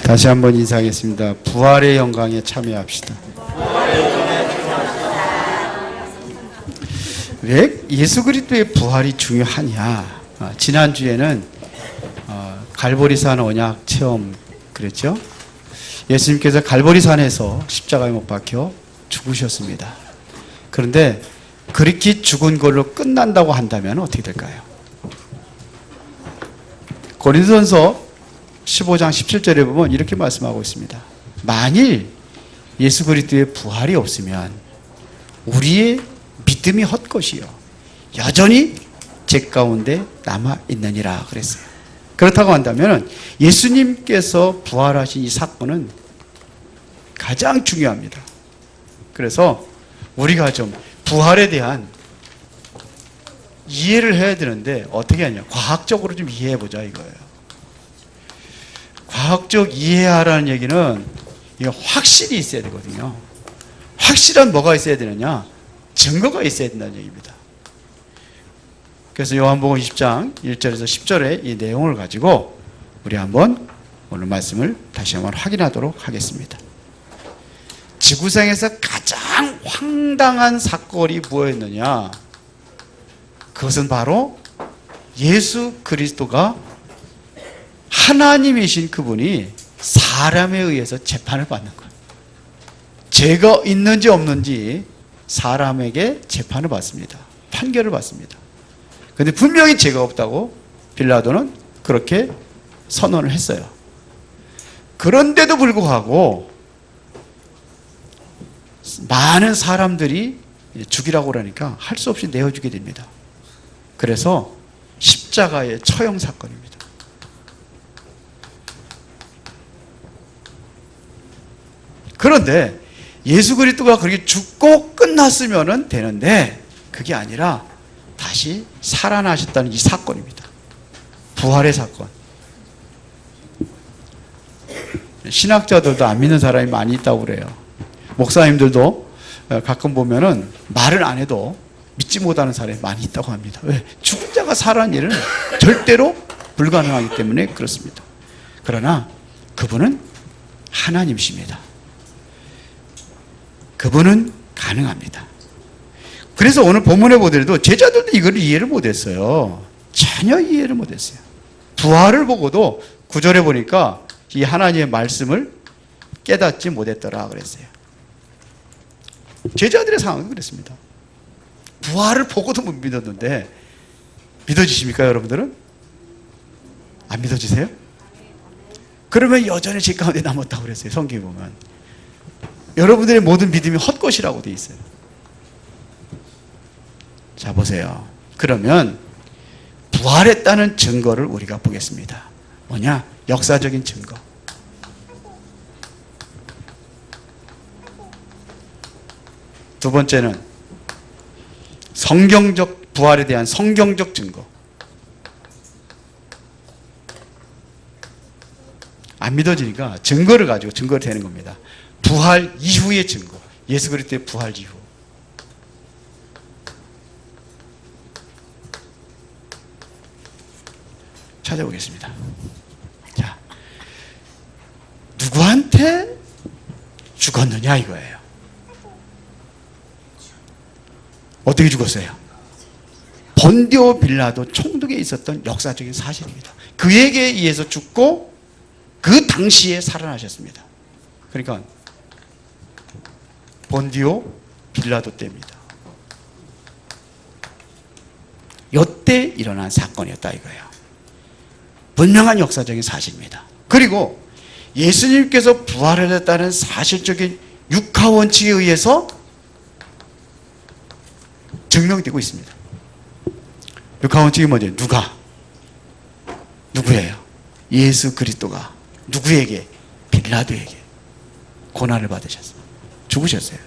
다시 한번 인사하겠습니다. 부활의 영광에 참여합시다. 왜 예수 그리스도의 부활이 중요하냐? 지난주에는 갈보리산 언약 체험 그랬죠? 예수님께서 갈보리산에서 십자가에 못 박혀 죽으셨습니다. 그런데 그렇게 죽은 걸로 끝난다고 한다면 어떻게 될까요? 고린도전서 15장 17절에 보면 이렇게 말씀하고 있습니다. 만일 예수 그리스도의 부활이 없으면 우리의 믿음이 헛것이요 여전히 죄 가운데 남아 있느니라 그랬어요. 그렇다고 한다면 예수님께서 부활하신 이 사건은 가장 중요합니다. 그래서 우리가 좀 부활에 대한 이해를 해야 되는데 어떻게 하냐? 과학적으로 좀 이해해 보자 이거예요. 과학적 이해하라는 얘기는 이거 확실히 있어야 되거든요. 확실한 뭐가 있어야 되느냐? 증거가 있어야 된다는 얘기입니다. 그래서 요한복음 20장 1절에서 10절의 이 내용을 가지고 우리 한번 오늘 말씀을 다시 한번 확인하도록 하겠습니다. 지구상에서 가장 황당한 사건이 뭐였느냐? 그것은 바로 예수 그리스도가 하나님이신 그분이 사람에 의해서 재판을 받는 거예요. 죄가 있는지 없는지 사람에게 재판을 받습니다. 판결을 받습니다. 그런데 분명히 죄가 없다고 빌라도는 그렇게 선언을 했어요. 그런데도 불구하고 많은 사람들이 죽이라고 그러니까 할 수 없이 내어주게 됩니다. 그래서 십자가의 처형 사건입니다. 그런데 예수 그리스도가 그렇게 죽고 끝났으면 되는데 그게 아니라 다시 살아나셨다는 이 사건입니다. 부활의 사건. 신학자들도 안 믿는 사람이 많이 있다고 그래요. 목사님들도 가끔 보면은 말을 안 해도 믿지 못하는 사람이 많이 있다고 합니다. 왜? 죽은 자가 살아난 일은 절대로 불가능하기 때문에 그렇습니다. 그러나 그분은 하나님이십니다. 그분은 가능합니다. 그래서 오늘 본문에 보더라도 제자들도 이걸 이해를 못했어요. 전혀 이해를 못했어요. 부활을 보고도 9절에 보니까 이 하나님의 말씀을 깨닫지 못했더라 그랬어요. 제자들의 상황도 그랬습니다. 부활을 보고도 못 믿었는데 믿어지십니까 여러분들은? 안 믿어지세요? 그러면 여전히 죄 가운데 남았다고 그랬어요. 성경에 보면 여러분들의 모든 믿음이 헛것이라고 돼 있어요. 자 보세요. 그러면 부활했다는 증거를 우리가 보겠습니다. 뭐냐? 역사적인 증거. 두 번째는 성경적 부활에 대한 성경적 증거. 안 믿어지니까 증거를 가지고 증거를 대는 겁니다. 부활 이후의 증거. 예수 그리스도의 부활 이후. 찾아보겠습니다. 자, 누구한테 죽었느냐 이거예요. 어떻게 죽었어요? 본디오 빌라도 총독에 있었던 역사적인 사실입니다. 그에게 의해서 죽고 그 당시에 살아나셨습니다. 그러니까 본디오 빌라도 때입니다. 이때 일어난 사건이었다 이거예요. 분명한 역사적인 사실입니다. 그리고 예수님께서 부활하셨다는 사실적인 육하 원칙에 의해서 증명되고 있습니다. 육하 원칙이 뭐죠? 누구예요? 예수 그리스도가 누구에게? 빌라도에게 고난을 받으셨어요. 죽으셨어요.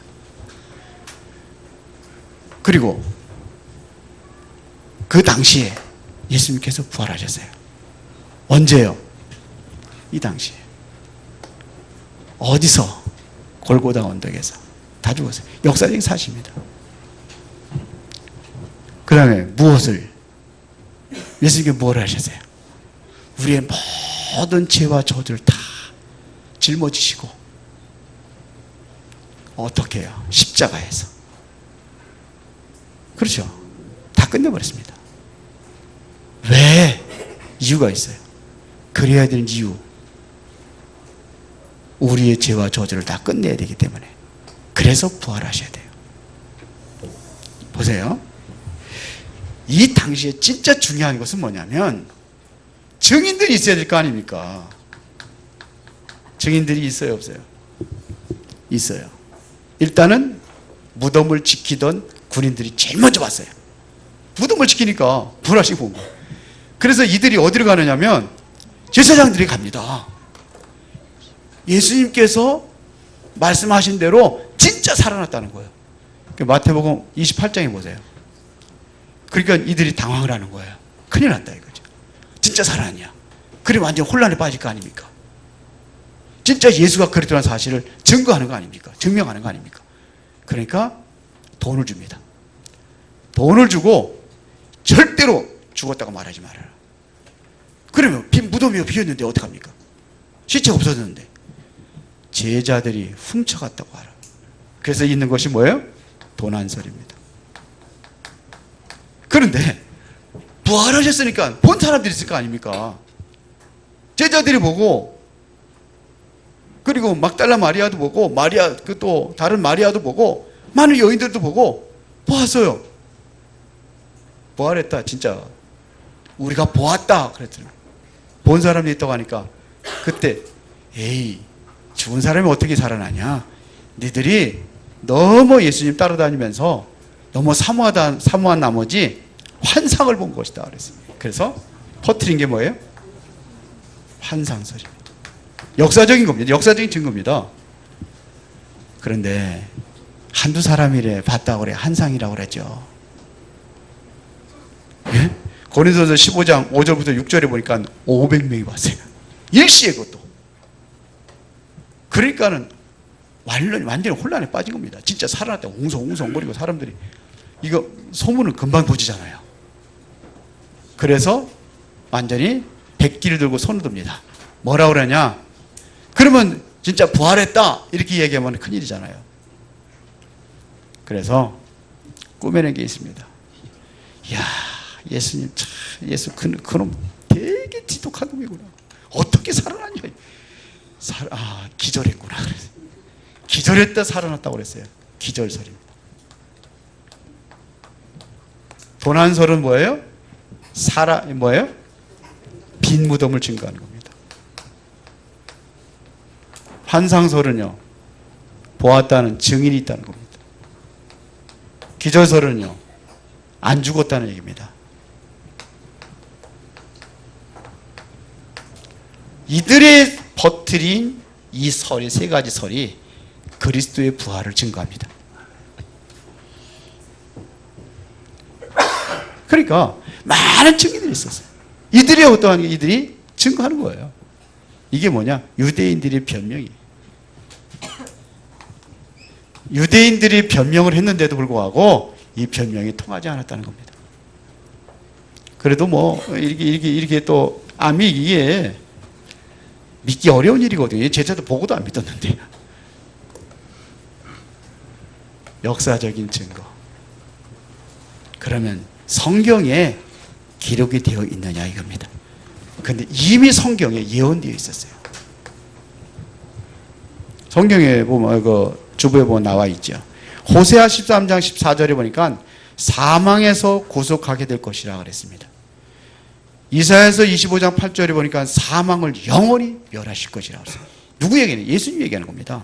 그리고 그 당시에 예수님께서 부활하셨어요. 언제요? 이 당시에. 어디서? 골고다 언덕에서. 다 죽었어요. 역사적인 사실입니다. 그 다음에 무엇을? 예수님께 뭘 하셨어요? 우리의 모든 죄와 저주를 다 짊어지시고 어떻게 해요? 십자가에서. 그렇죠. 다 끝내버렸습니다. 왜? 이유가 있어요. 그래야 되는 이유. 우리의 죄와 저주를 다 끝내야 되기 때문에. 그래서 부활하셔야 돼요. 보세요. 이 당시에 진짜 중요한 것은 뭐냐면 증인들이 있어야 될 거 아닙니까? 증인들이 있어요, 없어요? 있어요. 일단은 무덤을 지키던 군인들이 제일 먼저 왔어요. 무덤을 지키니까 불안하시고 온 거예요. 그래서 이들이 어디로 가느냐면 제사장들이 갑니다. 예수님께서 말씀하신 대로 진짜 살아났다는 거예요. 마태복음 28장에 보세요. 그러니까 이들이 당황을 하는 거예요. 큰일 났다 이거죠. 진짜 살아났냐? 그래 완전 혼란에 빠질 거 아닙니까? 진짜 예수가 그랬다는 사실을 증거하는 거 아닙니까? 증명하는 거 아닙니까? 그러니까 돈을 줍니다. 돈을 주고 절대로 죽었다고 말하지 말아라. 그러면 무덤이 비었는데 어떡합니까? 시체가 없어졌는데 제자들이 훔쳐갔다고 하라. 그래서 있는 것이 뭐예요? 도난설입니다. 그런데 부활하셨으니까 본 사람들이 있을 거 아닙니까? 제자들이 보고, 그리고 막달라 마리아도 보고, 마리아 그 또 다른 마리아도 보고, 많은 여인들도 보고 보았어요. 부활했다. 진짜 우리가 보았다 그랬더니 본 사람이 있다고 하니까 그때 에이 죽은 사람이 어떻게 살아나냐? 니들이 너무 예수님 따라다니면서 너무 사모한 나머지 환상을 본 것이다 그랬어요. 그래서 퍼뜨린 게 뭐예요? 환상설입니다. 역사적인 겁니다. 역사적인 증거입니다. 그런데 한두 사람이래 봤다고 그래 환상이라고 그랬죠. 예? 고린도서 15장 5절부터 6절에 보니까 500명이 봤어요. 일시에 그것도. 그러니까는 완전히 혼란에 빠진 겁니다. 진짜 살아났다 웅성웅성거리고 사람들이 이거 소문은 금방 퍼지잖아요. 그래서 완전히 백기를 들고 손을 듭니다. 뭐라 그러냐? 그러면 진짜 부활했다 이렇게 얘기하면 큰일이잖아요. 그래서 꾸며낸 게 있습니다. 이야 예수님 참 예수 그놈 되게 지독한 놈이구나. 어떻게 살아났냐? 기절했구나. 기절했다 살아났다고 그랬어요. 기절설입니다. 도난설은 뭐예요? 뭐예요? 빈 무덤을 증거하는 겁니다. 환상설은요, 보았다는 증인이 있다는 겁니다. 기절설은요, 안 죽었다는 얘기입니다. 이들의 퍼뜨린 이 설이 세 가지 설이 그리스도의 부활을 증거합니다. 그러니까 많은 증인들이 있었어요. 이들이 어떠한 게 이들이 증거하는 거예요. 이게 뭐냐? 유대인들의 변명이에요. 유대인들이 변명을 했는데도 불구하고 이 변명이 통하지 않았다는 겁니다. 그래도 뭐 이렇게 또 암이 이게 믿기 어려운 일이거든요. 제자도 보고도 안 믿었는데. 역사적인 증거. 그러면 성경에 기록이 되어 있느냐 이겁니다. 그런데 이미 성경에 예언되어 있었어요. 성경에 보면 주부에 보면 나와 있죠. 호세아 13장 14절에 보니까 사망에서 구속하게 될 것이라 그랬습니다. 이사야서 25장 8절에 보니까 사망을 영원히 멸하실 것이라고 했어요. 누구 얘기는? 예수님 얘기하는 겁니다.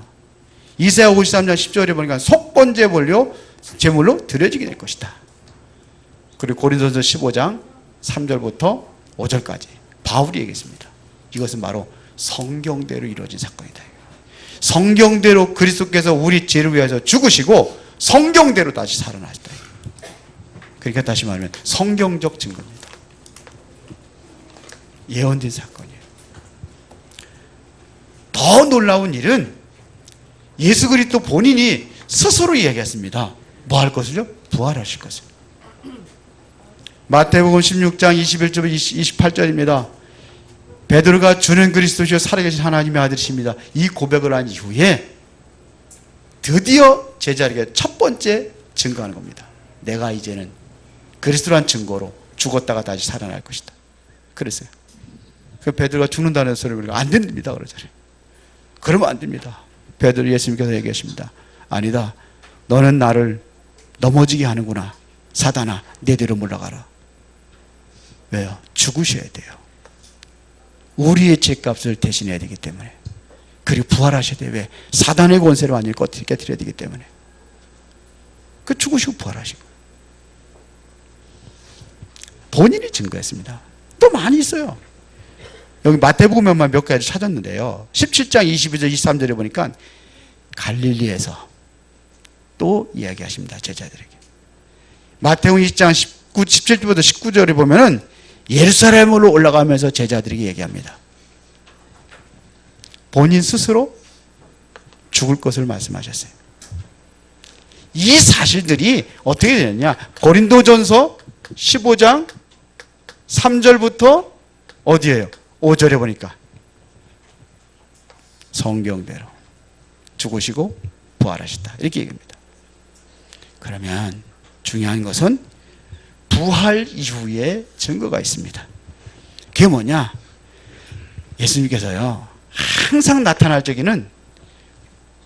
이사야 53장 10절에 보니까 속건제 벌려 제물로 드려지게 될 것이다. 그리고 고린도서 15장 3절부터 5절까지 바울이 얘기했습니다. 이것은 바로 성경대로 이루어진 사건이다. 성경대로 그리스도께서 우리 죄를 위해서 죽으시고 성경대로 다시 살아나셨다. 그러니까 다시 말하면 성경적 증거입니다. 예언된 사건이에요. 더 놀라운 일은 예수 그리스도 본인이 스스로 이야기했습니다. 뭐 할 것을요? 부활하실 것을. 마태복음 16장 21절 28절입니다. 베드로가 주는 그리스도시요 살아계신 하나님의 아들이십니다. 이 고백을 한 이후에 드디어 제자에게 첫 번째 증거하는 겁니다. 내가 이제는 그리스도란 증거로 죽었다가 다시 살아날 것이다. 그랬어요. 그 베드로가 죽는다는 소리를 우리가 안 됩니다. 그러잖아요. 그러면 안 됩니다. 베드로 예수님께서 얘기하십니다. 아니다. 너는 나를 넘어지게 하는구나. 사단아, 내 뒤로 물러가라. 왜요? 죽으셔야 돼요. 우리의 죄값을 대신해야 되기 때문에. 그리고 부활하셔야 돼요. 왜? 사단의 권세를 완전히 깨뜨려야 되기 때문에. 그 죽으시고 부활하시고. 본인이 증거했습니다. 또 많이 있어요. 여기 마태복음에만 몇 가지 찾았는데요. 17장 22절 23절에 보니까 갈릴리에서 또 이야기하십니다. 제자들에게. 마태복음 20장 17절부터 19절에 보면은 예루살렘으로 올라가면서 제자들에게 얘기합니다. 본인 스스로 죽을 것을 말씀하셨어요. 이 사실들이 어떻게 되느냐? 고린도전서 15장 3절부터 어디예요? 5절에 보니까 성경대로 죽으시고 부활하셨다. 이렇게 얘기합니다. 그러면 중요한 것은 부활 이후에 증거가 있습니다. 그게 뭐냐? 예수님께서요, 항상 나타날 적에는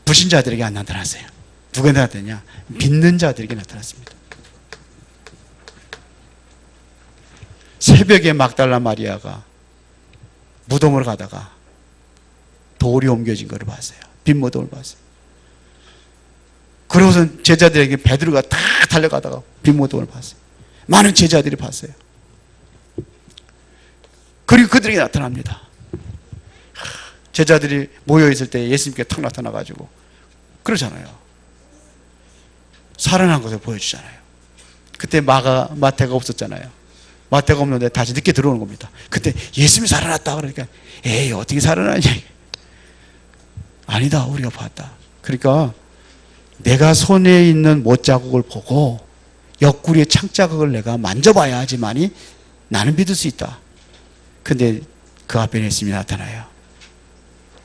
불신자들에게 안 나타났어요. 누구한테 나타났냐? 믿는 자들에게 나타났습니다. 새벽에 막달라 마리아가 무덤으로 가다가 돌이 옮겨진 것을 봤어요. 빈 무덤을 봤어요. 그러고서 제자들에게 베드로가 다 달려가다가 빈 무덤을 봤어요. 많은 제자들이 봤어요. 그리고 그들에게 나타납니다. 제자들이 모여있을 때 예수님께 탁 나타나가지고 그러잖아요. 살아난 것을 보여주잖아요. 그때 마태가 없었잖아요. 마태가 없는데 다시 늦게 들어오는 겁니다. 그때 예수님이 살아났다 그러니까 에이 어떻게 살아나냐. 아니다, 우리가 봤다. 그러니까 내가 손에 있는 못자국을 보고 옆구리의 창자국을 내가 만져봐야 하지만이 나는 믿을 수 있다. 근데 그 앞에 예수님이 나타나요.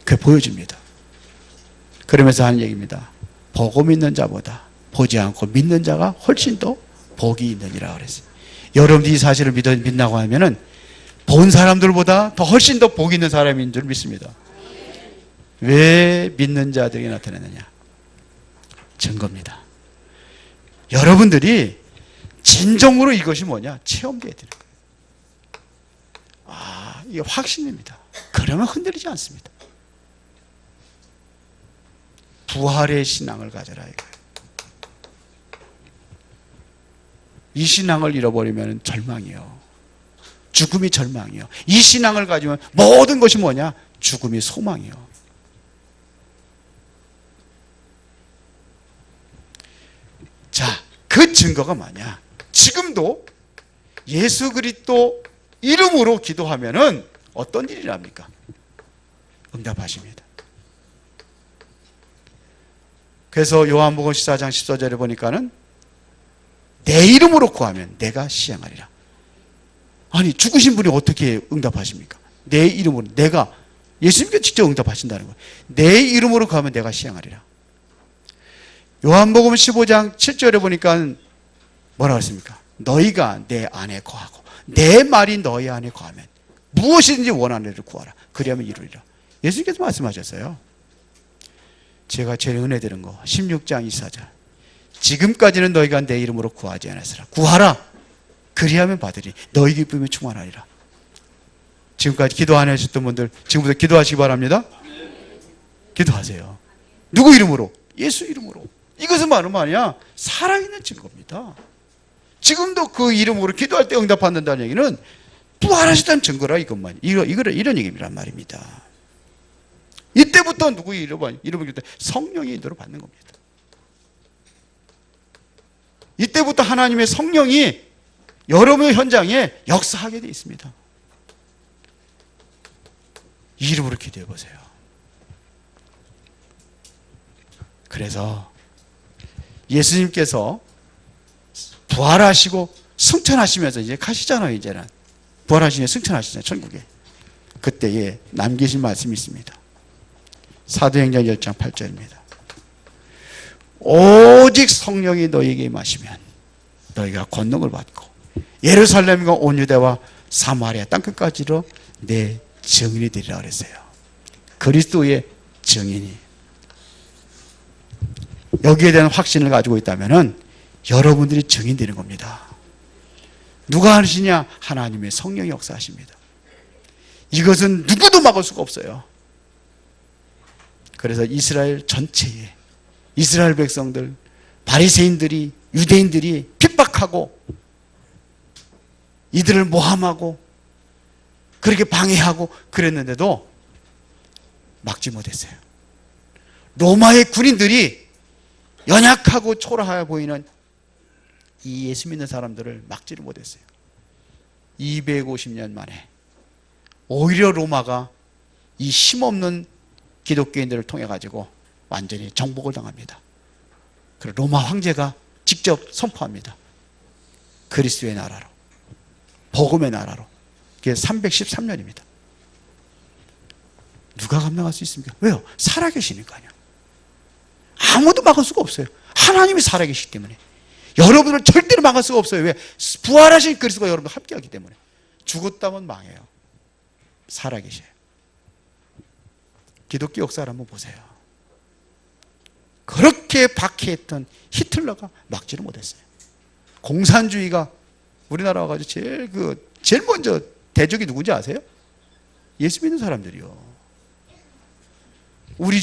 그게 보여줍니다. 그러면서 하는 얘기입니다. 보고 믿는 자보다 보지 않고 믿는 자가 훨씬 더 복이 있느니라 그랬어요. 여러분들이 이 사실을 믿는다고 하면은 본 사람들보다 더 훨씬 더 복 있는 사람인 줄 믿습니다. 왜 믿는 자들에게 나타나느냐? 증거입니다. 여러분들이 진정으로 이것이 뭐냐? 체험돼야 되는 거예요. 아, 이게 확신입니다. 그러면 흔들리지 않습니다. 부활의 신앙을 가져라 이거예요. 이 신앙을 잃어버리면 절망이요. 죽음이 절망이요. 이 신앙을 가지면 모든 것이 뭐냐? 죽음이 소망이요. 자, 그 증거가 뭐냐? 지금도 예수 그리스도 이름으로 기도하면은 어떤 일이 납니까? 응답하십니다. 그래서 요한복음 14장 14절에 보니까는 내 이름으로 구하면 내가 시행하리라. 아니, 죽으신 분이 어떻게 응답하십니까? 내 이름으로, 내가, 예수님께 직접 응답하신다는 거예요. 내 이름으로 구하면 내가 시행하리라. 요한복음 15장 7절에 보니까 뭐라고 했습니까? 너희가 내 안에 거하고 내 말이 너희 안에 거하면 무엇이든지 원하는 일을 구하라. 그리하면 이루리라. 예수님께서 말씀하셨어요. 제가 제일 은혜 드린 거 16장 24절. 지금까지는 너희가 내 이름으로 구하지 않았으라. 구하라. 그리하면 받으리. 너희 기쁨이 충만하리라. 지금까지 기도 안 하셨던 분들 지금부터 기도하시기 바랍니다. 기도하세요. 누구 이름으로? 예수 이름으로. 이것은 말은 뭐냐? 살아있는 증거입니다. 지금도 그 이름으로 기도할 때 응답받는다는 얘기는 부활하셨다는 증거라 이것만. 이런 얘기란 말입니다. 이때부터 누구 이름을 기도 때 성령의 인도를 받는 겁니다. 이때부터 하나님의 성령이 여러분의 현장에 역사하게 되어 있습니다. 이 이름으로 기도해 보세요. 그래서 예수님께서 부활하시고 승천하시면서 이제 가시잖아요. 이제는 부활하시면 승천하시잖아요. 천국에. 그때에 남기신 말씀이 있습니다. 사도행전 10장 8절입니다. 오직 성령이 너희에게 임하시면 너희가 권능을 받고 예루살렘과 온 유대와 사마리아 땅끝까지로 내 증인이 되리라 그랬어요. 그리스도의 증인이. 여기에 대한 확신을 가지고 있다면 여러분들이 증인되는 겁니다. 누가 하시냐? 하나님의 성령이 역사하십니다. 이것은 누구도 막을 수가 없어요. 그래서 이스라엘 전체에 이스라엘 백성들, 바리새인들이, 유대인들이 핍박하고 이들을 모함하고 그렇게 방해하고 그랬는데도 막지 못했어요. 로마의 군인들이 연약하고 초라해 보이는 이 예수 믿는 사람들을 막지를 못했어요. 250년 만에 오히려 로마가 이 힘없는 기독교인들을 통해 가지고 완전히 정복을 당합니다. 그리고 로마 황제가 직접 선포합니다. 그리스도의 나라로, 복음의 나라로. 그게 313년입니다. 누가 감당할 수 있습니까? 왜요? 살아계시니까요. 아무도 막을 수가 없어요. 하나님이 살아계시기 때문에. 여러분을 절대로 막을 수가 없어요. 왜? 부활하신 그리스도가 여러분과 함께하기 때문에. 죽었다면 망해요. 살아계셔요. 기독교 역사를 한번 보세요. 그렇게 박해했던 히틀러가 막지를 못했어요. 공산주의가 우리나라 와가지고 제일 먼저 대적이 누군지 아세요? 예수 믿는 사람들이요. 우리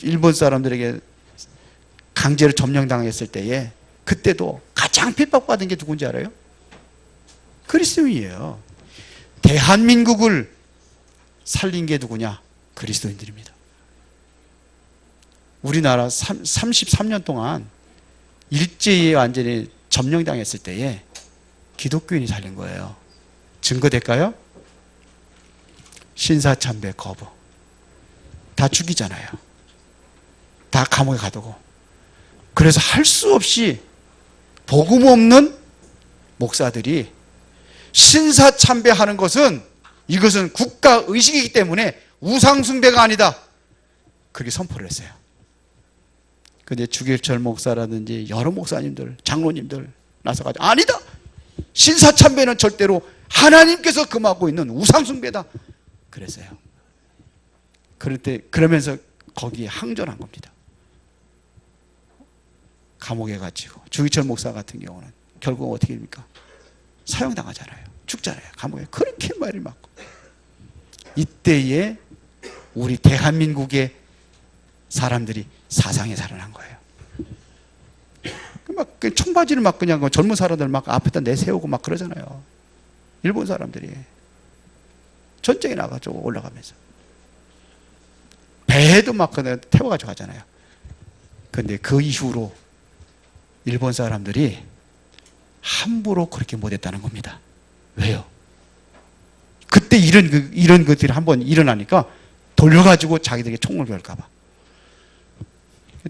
일본 사람들에게 강제로 점령당했을 때에 그때도 가장 핍박받은 게 누군지 알아요? 그리스도인이에요. 대한민국을 살린 게 누구냐? 그리스도인들입니다. 우리나라 33년 동안 일제히 완전히 점령당했을 때에 기독교인이 살린 거예요. 증거 될까요? 신사참배 거부. 다 죽이잖아요. 다 감옥에 가두고. 그래서 할 수 없이 복음 없는 목사들이 신사참배하는 것은 이것은 국가의식이기 때문에 우상숭배가 아니다. 그렇게 선포를 했어요. 근데 주길철 목사라든지 여러 목사님들, 장로님들 나서가지고 아니다. 신사참배는 절대로 하나님께서 금하고 있는 우상숭배다. 그랬어요. 그러면서 거기에 항전한 겁니다. 감옥에 갇히고 주기철 목사 같은 경우는 결국 어떻게 됩니까? 사형당하잖아요. 죽잖아요. 감옥에 그렇게 말을 맞고. 이때에 우리 대한민국의 사람들이 사상에 살아난 거예요. 막 청바지를 막 그냥 젊은 사람들 막 앞에다 내세우고 막 그러잖아요. 일본 사람들이 전쟁에 나가지고 올라가면서 배도 막 그냥 태워가지고 가잖아요. 근데 그 이후로 일본 사람들이 함부로 그렇게 못했다는 겁니다. 왜요? 그때 이런 것들이 한번 일어나니까 돌려가지고 자기들에게 총을 걸까봐.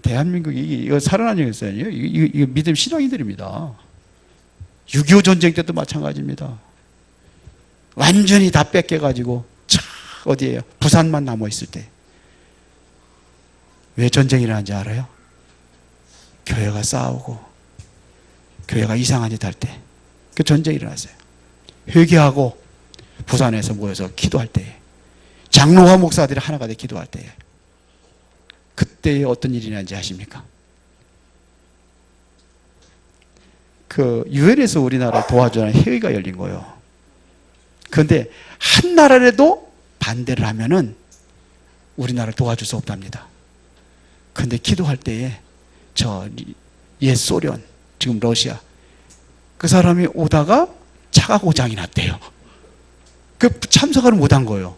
대한민국이 이거 살아난 적이 있어요. 이거 믿음 신앙인들입니다. 6.25 전쟁 때도 마찬가지입니다. 완전히 다 뺏겨가지고 어디에요? 부산만 남아있을 때. 왜 전쟁이 일어난지 알아요? 교회가 싸우고 교회가 이상한 짓 할 때 그 전쟁이 일어났어요. 회개하고 부산에서 모여서 기도할 때에 장로와 목사들이 하나가 돼 기도할 때에 그때에 어떤 일이 일어난지 아십니까? 그 유엔에서 우리나라 도와주는 회의가 열린 거예요. 그런데 한 나라라도 반대를 하면은 우리나라를 도와줄 수 없답니다. 그런데 기도할 때에 옛 소련, 지금 러시아 그 사람이 오다가 차가 고장이 났대요. 그 참석을 못한 거예요.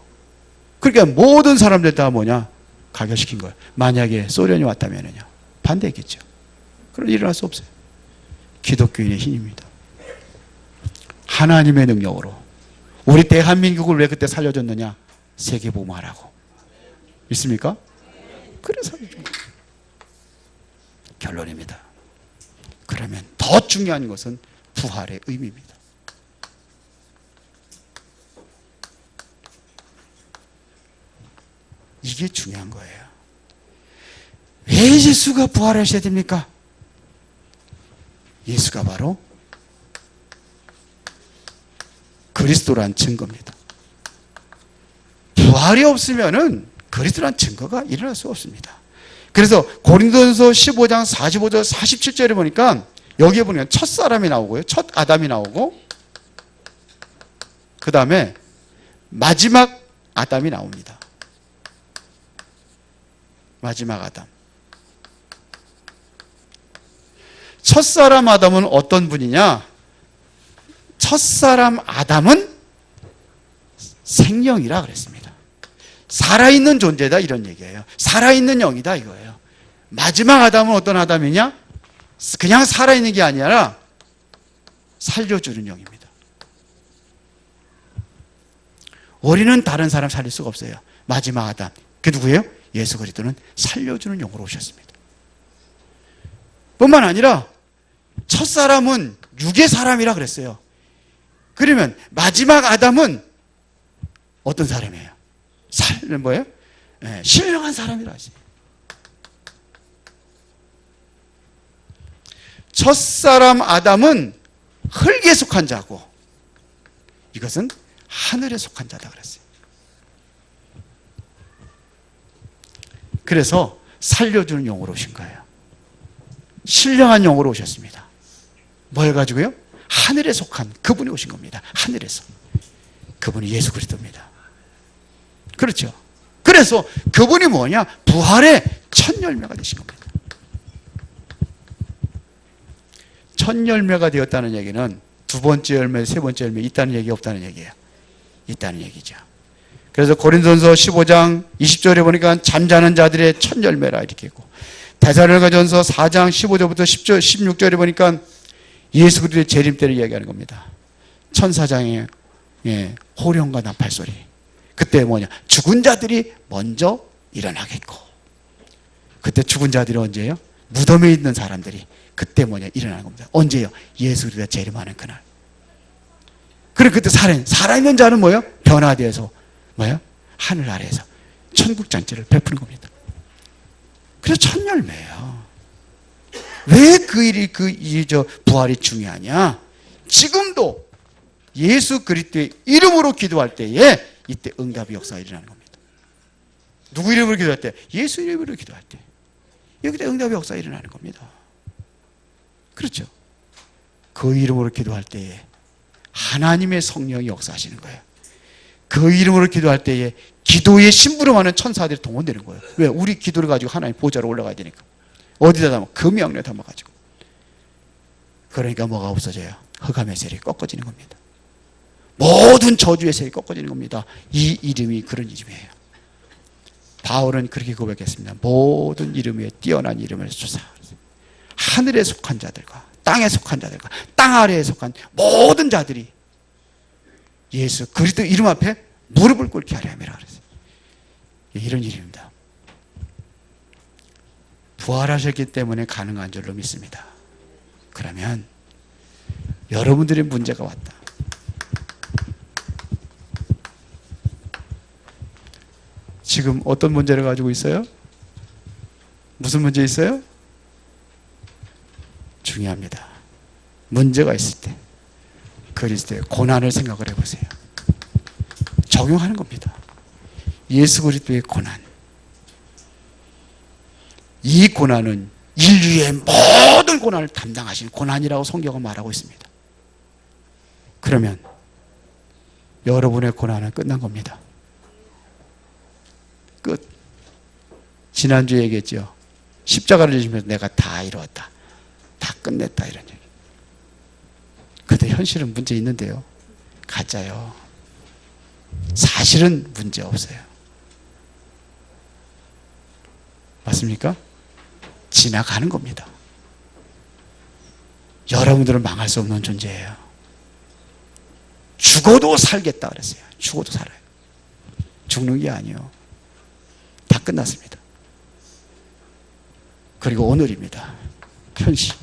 그러니까 모든 사람들 다 뭐냐? 가결시킨 거예요. 만약에 소련이 왔다면요 반대했겠죠. 그런 일어날 수 없어요. 기독교인의 힘입니다. 하나님의 능력으로 우리 대한민국을 왜 그때 살려줬느냐? 세계복음화라고. 있습니까? 그래서 살려준 거예요. 결론입니다. 그러면 더 중요한 것은 부활의 의미입니다. 이게 중요한 거예요. 왜 예수가 부활하셔야 됩니까? 예수가 바로 그리스도란 증거입니다. 부활이 없으면은 그리스도란 증거가 일어날 수 없습니다. 그래서 고린도전서 15장 45절 47절에 보니까 여기에 보니까 첫 사람이 나오고요. 첫 아담이 나오고 그 다음에 마지막 아담이 나옵니다. 마지막 아담. 첫사람 아담은 어떤 분이냐? 첫사람 아담은 생명이라 그랬습니다. 살아있는 존재다 이런 얘기예요. 살아있는 영이다 이거예요. 마지막 아담은 어떤 아담이냐? 그냥 살아있는 게 아니라 살려주는 영입니다. 우리는 다른 사람 살릴 수가 없어요. 마지막 아담. 그게 누구예요? 예수 그리스도는 살려주는 영으로 오셨습니다. 뿐만 아니라 첫사람은 육의 사람이라 그랬어요. 그러면 마지막 아담은 어떤 사람이에요? 뭐예요? 네, 신령한 사람이라 하지. 첫사람 아담은 흙에 속한 자고 이것은 하늘에 속한 자다 그랬어요. 그래서 살려주는 영으로 오신 거예요. 신령한 영으로 오셨습니다. 뭘 가지고요? 하늘에 속한 그분이 오신 겁니다. 하늘에서. 그분이 예수 그리스도입니다. 그렇죠. 그래서 그분이 뭐냐? 부활의 첫 열매가 되신 겁니다. 첫 열매가 되었다는 얘기는 두 번째 열매, 세 번째 열매 있다는 얘기 없다는 얘기예요. 있다는 얘기죠. 그래서 고린도전서 15장 20절에 보니까 잠자는 자들의 첫 열매라 이렇게 있고 데살로니가전서 4장 15절부터 16절에 보니까 예수 그리스도의 재림 때를 이야기하는 겁니다. 천사장의 호령과 나팔소리. 그때 뭐냐? 죽은 자들이 먼저 일어나겠고. 그때 죽은 자들이 언제예요? 무덤에 있는 사람들이 그때 뭐냐? 일어나는 겁니다. 언제요? 예수 그리스도가 재림하는 그날. 그리고 그때 살아있는 자는 뭐예요? 변화되어서 뭐예요? 하늘 아래에서 천국 잔치를 베푸는 겁니다. 그래서 첫 열매예요. 왜 그 일이 부활이 중요하냐? 지금도 예수 그리스도의 이름으로 기도할 때에 이때 응답의 역사가 일어나는 겁니다. 누구 이름으로 기도할 때? 예수 이름으로 기도할 때. 여기다 응답의 역사가 일어나는 겁니다. 그렇죠? 그 이름으로 기도할 때에 하나님의 성령이 역사하시는 거예요. 그 이름으로 기도할 때에 기도의 심부름하는 천사들이 동원되는 거예요. 왜? 우리 기도를 가지고 하나님 보좌로 올라가야 되니까. 어디다 담아? 금의 영내에 담아가지고. 그러니까 뭐가 없어져요? 흑암의 세력이 꺾어지는 겁니다. 모든 저주의 세력이 꺾어지는 겁니다. 이 이름이 그런 이름이에요. 바울은 그렇게 고백했습니다. 모든 이름 위에 뛰어난 이름을 주사. 하늘에 속한 자들과 땅에 속한 자들과 땅 아래에 속한 모든 자들이 예수 그리스도 이름 앞에 무릎을 꿇게 하려 함이라 그랬어요. 이런 일입니다. 부활하셨기 때문에 가능한 줄로 믿습니다. 그러면 여러분들의 문제가 왔다. 지금 어떤 문제를 가지고 있어요? 무슨 문제 있어요? 중요합니다. 문제가 있을 때 그리스도의 고난을 생각을 해보세요. 적용하는 겁니다. 예수 그리스도의 고난. 이 고난은 인류의 모든 고난을 담당하신 고난이라고 성경은 말하고 있습니다. 그러면 여러분의 고난은 끝난 겁니다. 끝. 지난주에 얘기했죠. 십자가를 지시면서 내가 다 이루었다. 다 끝냈다 이런 얘기. 근데 현실은 문제 있는데요. 가짜요. 사실은 문제 없어요. 맞습니까? 지나가는 겁니다. 여러분들은 망할 수 없는 존재예요. 죽어도 살겠다 그랬어요. 죽어도 살아요. 죽는 게 아니에요. 다 끝났습니다. 그리고 오늘입니다. 현실.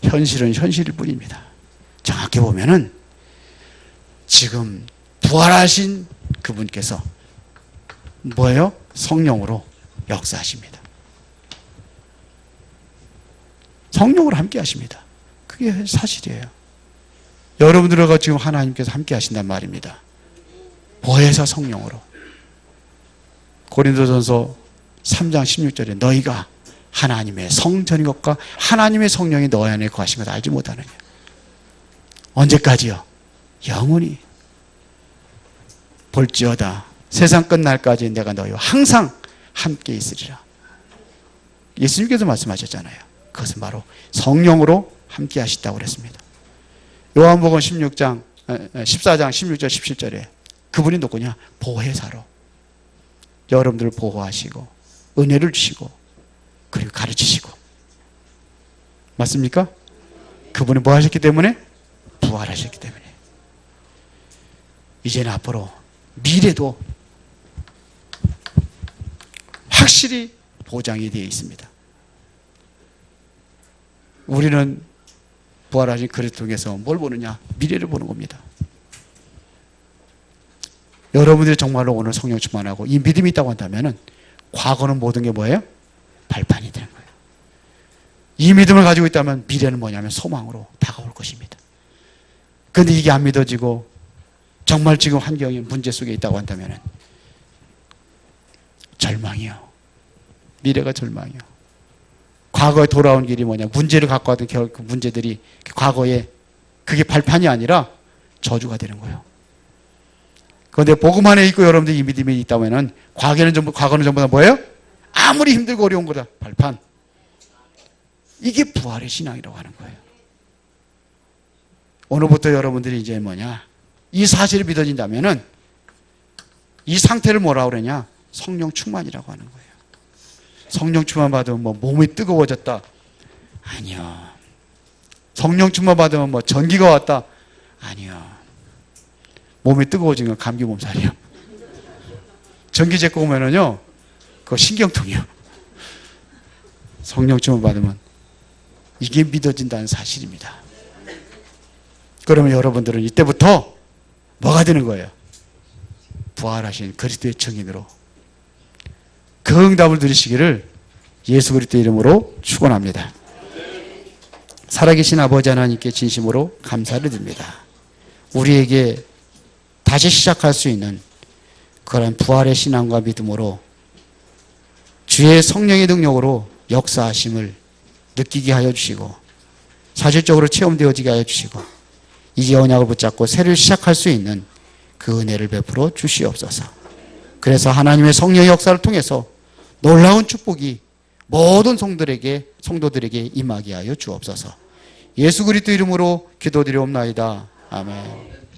현실은 현실일 뿐입니다. 정확히 보면은 지금 부활하신 그분께서 뭐예요? 성령으로 역사하십니다. 성령으로 함께 하십니다. 그게 사실이에요. 여러분들과 지금 하나님께서 함께 하신단 말입니다. 보혜사 성령으로. 고린도전서 3장 16절에 너희가 하나님의 성전인 것과 하나님의 성령이 너희 안에 거하신 것을 알지 못하느냐. 언제까지요? 영원히. 볼지어다 세상 끝날까지 내가 너희와 항상 함께 있으리라. 예수님께서 말씀하셨잖아요. 그것은 바로 성령으로 함께 하시다고 그랬습니다. 요한복음 14장 16절 17절에 그분이 누구냐? 보혜사로 여러분들을 보호하시고 은혜를 주시고 그리고 가르치시고. 맞습니까? 그분이 뭐 하셨기 때문에? 부활하셨기 때문에. 이제는 앞으로 미래도 확실히 보장이 되어 있습니다. 우리는 부활하신 그리스도 통해서 뭘 보느냐? 미래를 보는 겁니다. 여러분들이 정말로 오늘 성령 충만하고 이 믿음이 있다고 한다면 과거는 모든 게 뭐예요? 발판이 되는 거예요. 이 믿음을 가지고 있다면 미래는 뭐냐면 소망으로 다가올 것입니다. 그런데 이게 안 믿어지고 정말 지금 환경이 문제 속에 있다고 한다면 절망이요. 미래가 절망이요. 과거에 돌아온 길이 뭐냐? 문제를 갖고 왔던 그 문제들이 과거에 그게 발판이 아니라 저주가 되는 거예요. 그런데 복음 안에 있고 여러분들이 이 믿음이 있다면 과거는 전부 다 뭐예요? 아무리 힘들고 어려운 거다. 발판. 이게 부활의 신앙이라고 하는 거예요. 오늘부터 여러분들이 이제 뭐냐? 이 사실이 믿어진다면은 이 상태를 뭐라고 그러냐? 성령 충만이라고 하는 거예요. 성령 충만 받으면 뭐 몸이 뜨거워졌다. 아니요. 성령 충만 받으면 뭐 전기가 왔다. 아니요. 몸이 뜨거워지는 건 감기 몸살이요. 전기 제거 오면은요, 그거 신경통이요. 성령 충만 받으면 이게 믿어진다는 사실입니다. 그러면 여러분들은 이때부터 뭐가 되는 거예요? 부활하신 그리스도의 증인으로 그 응답을 누리시기를 예수 그리스도의 이름으로 축원합니다. 살아계신 아버지 하나님께 진심으로 감사를 드립니다. 우리에게 다시 시작할 수 있는 그런 부활의 신앙과 믿음으로 주의 성령의 능력으로 역사하심을 느끼게 하여 주시고 사실적으로 체험되어지게 하여 주시고 이제 언약을 붙잡고 새를 시작할 수 있는 그 은혜를 베풀어 주시옵소서. 그래서 하나님의 성령의 역사를 통해서 놀라운 축복이 모든 성도들에게 임하게 하여 주옵소서. 예수 그리스도 이름으로 기도드리옵나이다. 아멘.